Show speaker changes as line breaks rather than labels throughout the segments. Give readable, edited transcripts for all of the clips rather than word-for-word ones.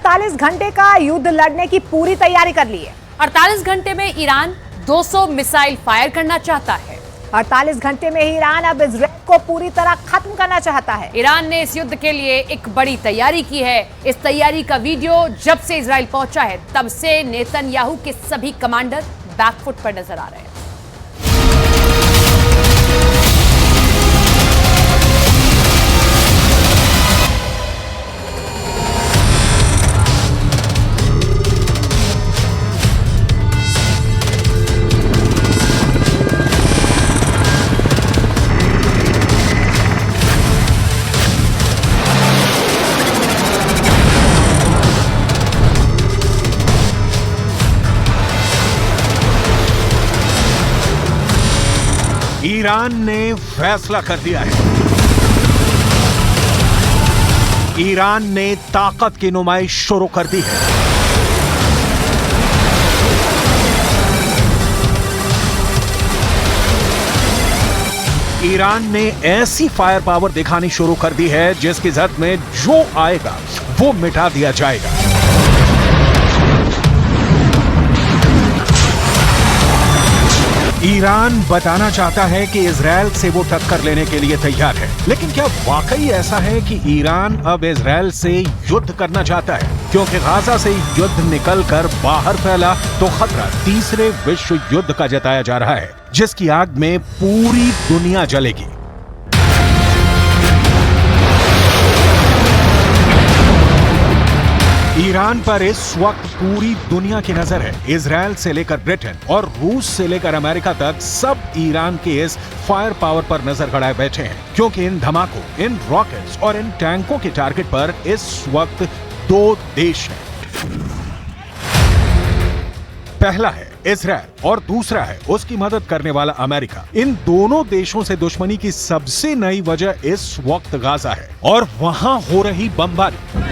48 घंटे का युद्ध लड़ने की पूरी तैयारी कर ली है।
48 घंटे में ईरान 200 मिसाइल फायर करना चाहता है।
48 घंटे में ईरान अब इजराइल को पूरी तरह खत्म करना चाहता है।
ईरान ने इस युद्ध के लिए एक बड़ी तैयारी की है। इस तैयारी का वीडियो जब से इजराइल पहुंचा है तब से नेतन्याहू के सभी कमांडर बैकफुट पर नजर आ रहे हैं।
ईरान ने फैसला कर दिया है। ईरान ने ताकत की नुमाइश शुरू कर दी है। ईरान ने ऐसी फायर पावर दिखानी शुरू कर दी है जिसकी जद में जो आएगा वो मिटा दिया जाएगा। ईरान बताना चाहता है कि इजराइल से वो टक्कर लेने के लिए तैयार है, लेकिन क्या वाकई ऐसा है कि ईरान अब इजराइल से युद्ध करना चाहता है? क्योंकि गाजा से युद्ध निकलकर बाहर फैला तो खतरा तीसरे विश्व युद्ध का जताया जा रहा है, जिसकी आग में पूरी दुनिया जलेगी। ईरान पर इस वक्त पूरी दुनिया की नजर है। इजराइल से लेकर ब्रिटेन और रूस से लेकर अमेरिका तक सब ईरान के इस फायर पावर पर नजर गड़ाए बैठे हैं, क्योंकि इन धमाकों, इन रॉकेट्स और इन टैंकों के टारगेट पर इस वक्त दो देश हैं। पहला है इजराइल और दूसरा है उसकी मदद करने वाला अमेरिका। इन दोनों देशों से दुश्मनी की सबसे नई वजह इस वक्त गाजा है और वहां हो रही बमबारी।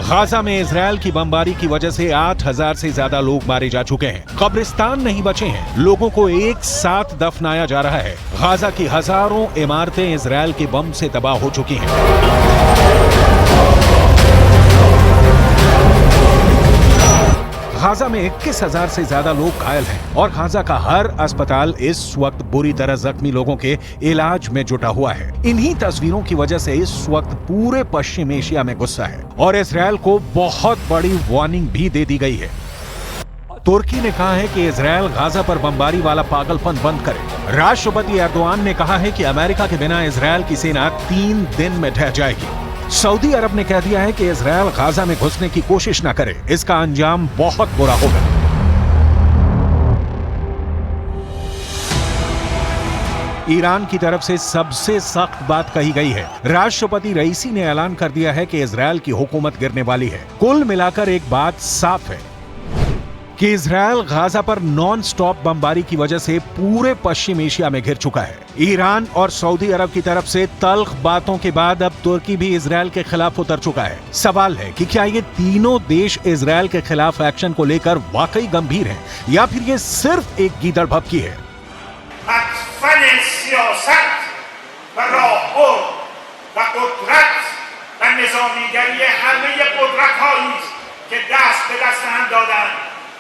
गाजा में इजराइल की बमबारी की वजह से 8,000 से ज्यादा लोग मारे जा चुके हैं। कब्रिस्तान नहीं बचे हैं। लोगों को एक साथ दफनाया जा रहा है। गाजा की हजारों इमारतें इजराइल के बम से तबाह हो चुकी हैं। गाजा में 21,000 से ज्यादा लोग घायल हैं और गाजा का हर अस्पताल इस वक्त बुरी तरह जख्मी लोगों के इलाज में जुटा हुआ है। इन्हीं तस्वीरों की वजह से इस वक्त पूरे पश्चिम एशिया में गुस्सा है और इजराइल को बहुत बड़ी वार्निंग भी दे दी गई है। तुर्की ने कहा है कि इजराइल गाजा पर बमबारी वाला पागलपन बंद करे। राष्ट्रपति एर्दोआन ने कहा है कि अमेरिका के बिना इजराइल की सेना 3 दिन में ढह जाएगी। सऊदी अरब ने कह दिया है कि इजराइल गाजा में घुसने की कोशिश न करे, इसका अंजाम बहुत बुरा होगा। ईरान की तरफ से सबसे सख्त बात कही गई है। राष्ट्रपति रईसी ने ऐलान कर दिया है कि इजराइल की हुकूमत गिरने वाली है। कुल मिलाकर एक बात साफ है कि इजराइल गाजा पर नॉन स्टॉप बमबारी की वजह से पूरे पश्चिम एशिया में घिर चुका है। ईरान और सऊदी अरब की तरफ से तल्ख बातों के बाद अब तुर्की भी इजराइल के खिलाफ उतर चुका है। सवाल है कि क्या ये तीनों देश इजराइल के खिलाफ एक्शन को लेकर वाकई गंभीर हैं या फिर ये सिर्फ एक गीदड़ भभकी है?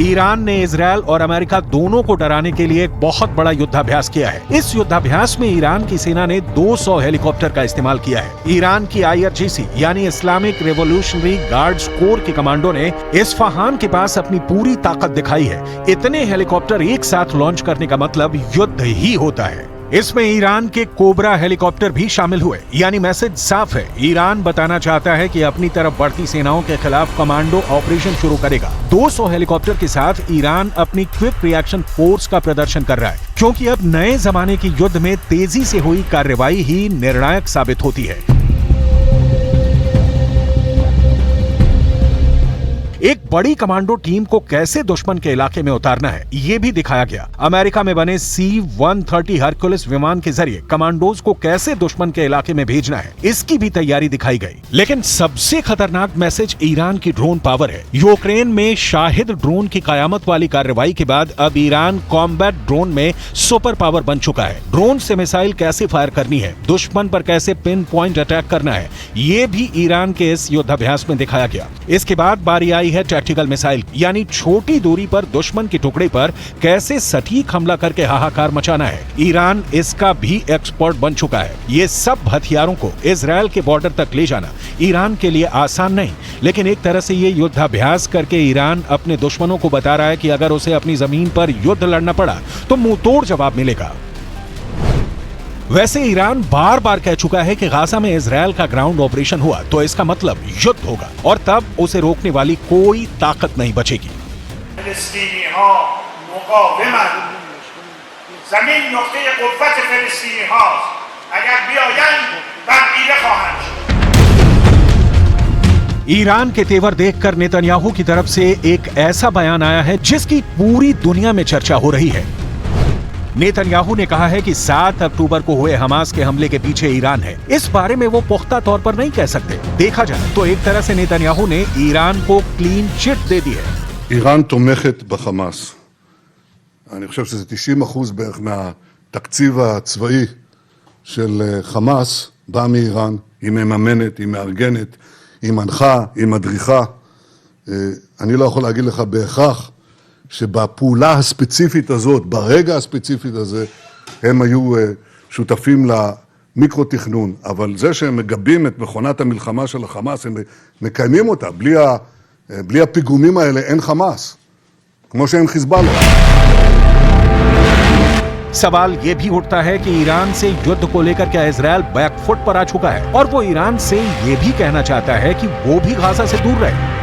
ईरान ने इजराइल और अमेरिका दोनों को डराने के लिए एक बहुत बड़ा युद्धाभ्यास किया है। इस युद्धाभ्यास में ईरान की सेना ने 200 हेलीकॉप्टर का इस्तेमाल किया है। ईरान की IRGC यानी इस्लामिक रिवॉल्यूशनरी गार्ड्स कोर के कमांडो ने इस्फहान के पास अपनी पूरी ताकत दिखाई है। इतने हेलीकॉप्टर एक साथ लॉन्च करने का मतलब युद्ध ही होता है। इसमें ईरान के कोबरा हेलीकॉप्टर भी शामिल हुए, यानी मैसेज साफ है। ईरान बताना चाहता है कि अपनी तरफ बढ़ती सेनाओं के खिलाफ कमांडो ऑपरेशन शुरू करेगा। 200 हेलीकॉप्टर के साथ ईरान अपनी क्विक रिएक्शन फोर्स का प्रदर्शन कर रहा है, क्योंकि अब नए जमाने की युद्ध में तेजी से हुई कार्रवाई ही निर्णायक साबित होती है। एक बड़ी कमांडो टीम को कैसे दुश्मन के इलाके में उतारना है ये भी दिखाया गया। अमेरिका में बने C-130 हरक्युलिस विमान के जरिए कमांडोज को कैसे दुश्मन के इलाके में भेजना है इसकी भी तैयारी दिखाई गई। लेकिन सबसे खतरनाक मैसेज ईरान की ड्रोन पावर है। यूक्रेन में शाहिद ड्रोन की कयामत वाली कार्रवाई के बाद अब ईरान कॉम्बैट ड्रोन में सुपर पावर बन चुका है। ड्रोन से मिसाइल कैसे फायर करनी है, दुश्मन पर कैसे पिन पॉइंट अटैक करना है, ये भी ईरान के इस युद्धाभ्यास में दिखाया गया। इसके बाद बारी आई है टैक्टिकल मिसाइल, यानी छोटी दूरी पर दुश्मन के टुकड़े पर कैसे सटीक हमला करके हाहाकार मचाना है। ईरान इसका भी एक्सपर्ट बन चुका है। ये सब हथियारों को इजराइल के बॉर्डर तक ले जाना ईरान के लिए आसान नहीं, लेकिन एक तरह से ये युद्धाभ्यास करके ईरान अपने दुश्मनों को बता रहा है कि अगर उसे अपनी जमीन पर युद्ध लड़ना पड़ा तो मुंहतोड़ जवाब मिलेगा। वैसे ईरान बार बार कह चुका है कि गाजा में इजराइल का ग्राउंड ऑपरेशन हुआ तो इसका मतलब युद्ध होगा और तब उसे रोकने वाली कोई ताकत नहीं बचेगी।
जमीन नुक्ते कुव्वत फिलिस्तीनी हास्ट, अगर बियायन तबदील ख़वाहंद।
ईरान के तेवर देखकर नेतन्याहू की तरफ से एक ऐसा बयान आया है जिसकी पूरी दुनिया में चर्चा हो रही है। नेतन्याहू ने कहा है कि 7 अक्टूबर को हुए हमास के हमले के पीछे ईरान है। इस बारे में वो पुख्ता तौर पर नहीं कह सकते। देखा जाए तो एक तरह से नेतन्याहू ने ईरान को क्लीन चिट दे दी है।
איראן תומכת בחמאס. אני חושב שזה 90% בערך מהתקציב הצבאי של חמאס בא מאיראן. היא מממנת, היא מארגנת, היא מנחה, היא מדריכה. אני לא יכול להגיד לך בהכרח שבפעולה הספציפית הזאת, ברגע הספציפית הזה, הם היו שותפים למיקרו-תכנון. אבל זה שהם מגבים את מכונת המלחמה של החמאס, הם מקיימים אותה. בלי הפיגומים האלה אין חמאס, כמו שאין חיזבאללה.
सवाल ये भी उठता है कि ईरान से युद्ध को लेकर क्या इजराइल बैकफुट पर आ चुका है और वो ईरान से ये भी कहना चाहता है कि वो भी गाजा से दूर रहे।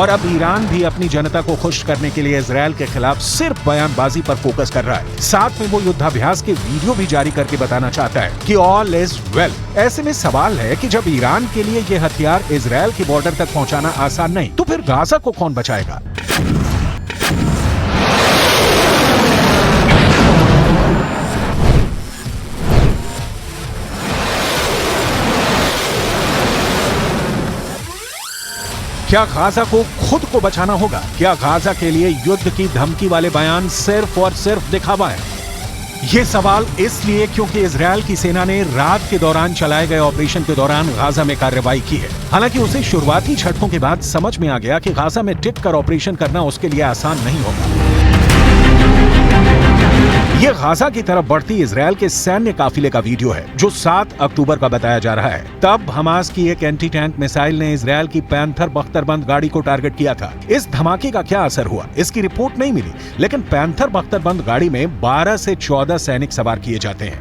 और अब ईरान भी अपनी जनता को खुश करने के लिए इजराइल के खिलाफ सिर्फ बयानबाजी पर फोकस कर रहा है। साथ में वो युद्धाभ्यास के वीडियो भी जारी करके बताना चाहता है कि ऑल इज वेल। ऐसे में सवाल है कि जब ईरान के लिए ये हथियार इजराइल के बॉर्डर तक पहुंचाना आसान नहीं तो फिर गाजा को कौन बचाएगा? क्या गाजा को खुद को बचाना होगा? क्या गाजा के लिए युद्ध की धमकी वाले बयान सिर्फ और सिर्फ दिखावा है? ये सवाल इसलिए क्योंकि इजराइल की सेना ने रात के दौरान चलाए गए ऑपरेशन के दौरान गाजा में कार्रवाई की है। हालांकि उसे शुरुआती झटकों के बाद समझ में आ गया कि गाजा में टिक कर ऑपरेशन करना उसके लिए आसान नहीं होगा। ये गाजा की तरफ बढ़ती इजराइल के सैन्य काफिले का वीडियो है जो 7 अक्टूबर का बताया जा रहा है। तब हमास की एक एंटी टैंक मिसाइल ने इजराइल की पैंथर बख्तरबंद गाड़ी को टारगेट किया था। इस धमाके का क्या असर हुआ इसकी रिपोर्ट नहीं मिली, लेकिन पैंथर बख्तरबंद गाड़ी में 12 से 14 सैनिक सवार किए जाते हैं।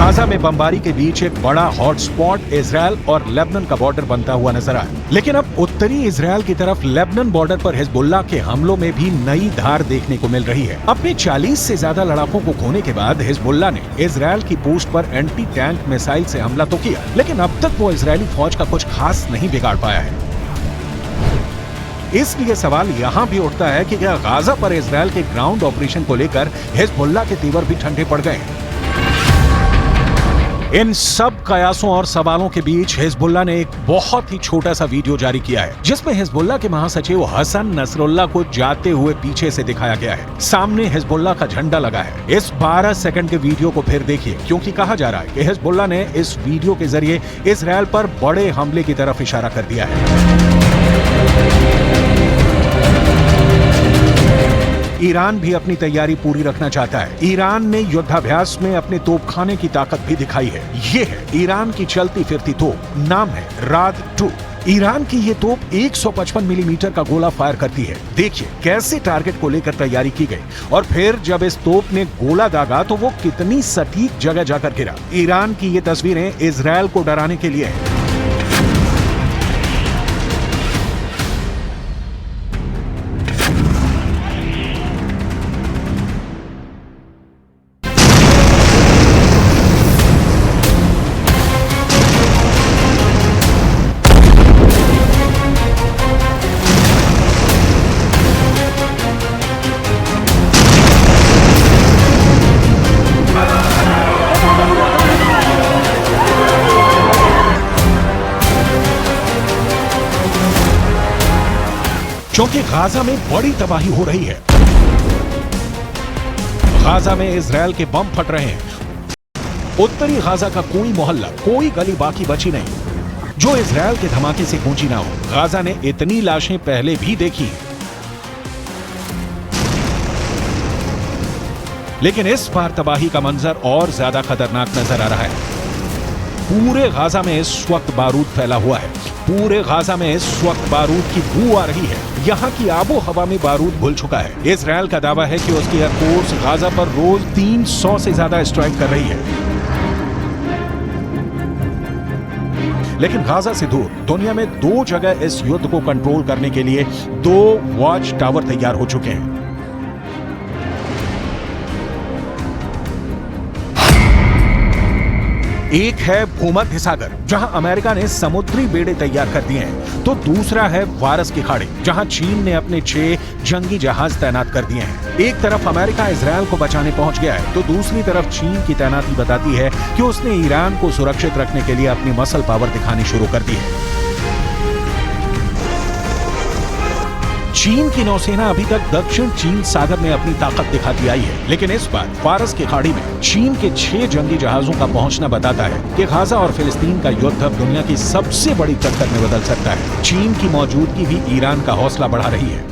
गाजा में बमबारी के बीच एक बड़ा हॉटस्पॉट इजराइल और लेबनान का बॉर्डर बनता हुआ नजर आया। लेकिन अब उत्तरी इजराइल की तरफ लेबनान बॉर्डर पर हिजबुल्लाह के हमलों में भी नई धार देखने को मिल रही है। अपने 40 से ज्यादा लड़ाकों को खोने के बाद हिजबुल्लाह ने इजराइल की पोस्ट पर एंटी टैंक मिसाइल से हमला तो किया, लेकिन अब तक वो इजरायली फौज का कुछ खास नहीं बिगाड़ पाया है। इसलिए सवाल यहाँ भी उठता है कि क्या गाजा पर इजराइल के ग्राउंड ऑपरेशन को लेकर हिजबुल्लाह के तेवर भी ठंडे पड़ गए हैं? इन सब कयासों और सवालों के बीच हिजबुल्लाह ने एक बहुत ही छोटा सा वीडियो जारी किया है जिसमें हिजबुल्लाह के महासचिव हसन नसरुल्लाह को जाते हुए पीछे से दिखाया गया है। सामने हिजबुल्लाह का झंडा लगा है। इस 12 सेकंड के वीडियो को फिर देखिए, क्योंकि कहा जा रहा है कि हिजबुल्लाह ने इस वीडियो के जरिए इजराइल पर बड़े हमले की तरफ इशारा कर दिया है। ईरान भी अपनी तैयारी पूरी रखना चाहता है। ईरान ने युद्धाभ्यास में अपने तोपखाने की ताकत भी दिखाई है। ये है ईरान की चलती फिरती तोप, नाम है राद 2। ईरान की ये तोप 155 मिलीमीटर का गोला फायर करती है। देखिए कैसे टारगेट को लेकर तैयारी की गई और फिर जब इस तोप ने गोला दागा तो वो कितनी सटीक जगह जाकर गिरा। ईरान की ये तस्वीरें इजरायल को डराने के लिए हैं। क्योंकि गाजा में बड़ी तबाही हो रही है। गाजा में इजरायल के बम फट रहे हैं। उत्तरी गाजा का कोई मोहल्ला, कोई गली बाकी बची नहीं जो इजरायल के धमाके से गूंजी ना हो। गाजा ने इतनी लाशें पहले भी देखी हैं, लेकिन इस बार तबाही का मंजर और ज्यादा खतरनाक नजर आ रहा है। पूरे गाजा में इस वक्त बारूद फैला हुआ है। पूरे गाजा में इस वक्त बारूद की बू आ रही है। यहाँ की आबो हवा में बारूद घुल चुका है। इजरायल का दावा है कि उसकी एयरफोर्स गाजा पर रोज 300 से ज्यादा स्ट्राइक कर रही है। लेकिन गाजा से दूर दुनिया में 2 जगह इस युद्ध को कंट्रोल करने के लिए 2 वॉच टावर तैयार हो चुके हैं। एक है भूमध्य सागर, जहां अमेरिका ने समुद्री बेड़े तैयार कर दिए हैं, तो दूसरा है फारस की खाड़ी, जहां चीन ने अपने 6 जंगी जहाज तैनात कर दिए हैं। एक तरफ अमेरिका इजरायल को बचाने पहुंच गया है, तो दूसरी तरफ चीन की तैनाती बताती है कि उसने ईरान को सुरक्षित रखने के लिए अपनी मसल पावर दिखानी शुरू कर दी है। चीन की नौसेना अभी तक दक्षिण चीन सागर में अपनी ताकत दिखाती आई है, लेकिन इस बार फारस की खाड़ी में चीन के 6 जंगी जहाजों का पहुंचना बताता है कि गाजा और फिलिस्तीन का युद्ध अब दुनिया की सबसे बड़ी टक्कर में बदल सकता है। चीन की मौजूदगी भी ईरान का हौसला बढ़ा रही है।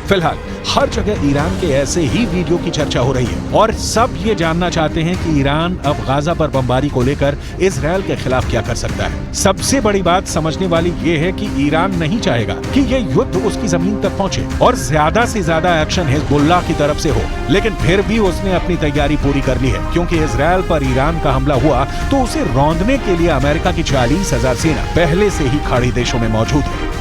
फिलहाल हर जगह ईरान के ऐसे ही वीडियो की चर्चा हो रही है और सब ये जानना चाहते हैं कि ईरान अब गाजा पर बमबारी को लेकर इजरायल के खिलाफ क्या कर सकता है। सबसे बड़ी बात समझने वाली ये है कि ईरान नहीं चाहेगा कि ये युद्ध उसकी जमीन तक पहुंचे और ज्यादा से ज्यादा एक्शन हिजबुल्लाह की तरफ से हो, लेकिन फिर भी उसने अपनी तैयारी पूरी कर ली है, क्योंकि इजरायल पर ईरान का हमला हुआ तो उसे रौंदने के लिए अमेरिका की 40,000 सेना पहले से ही खाड़ी देशों में मौजूद है।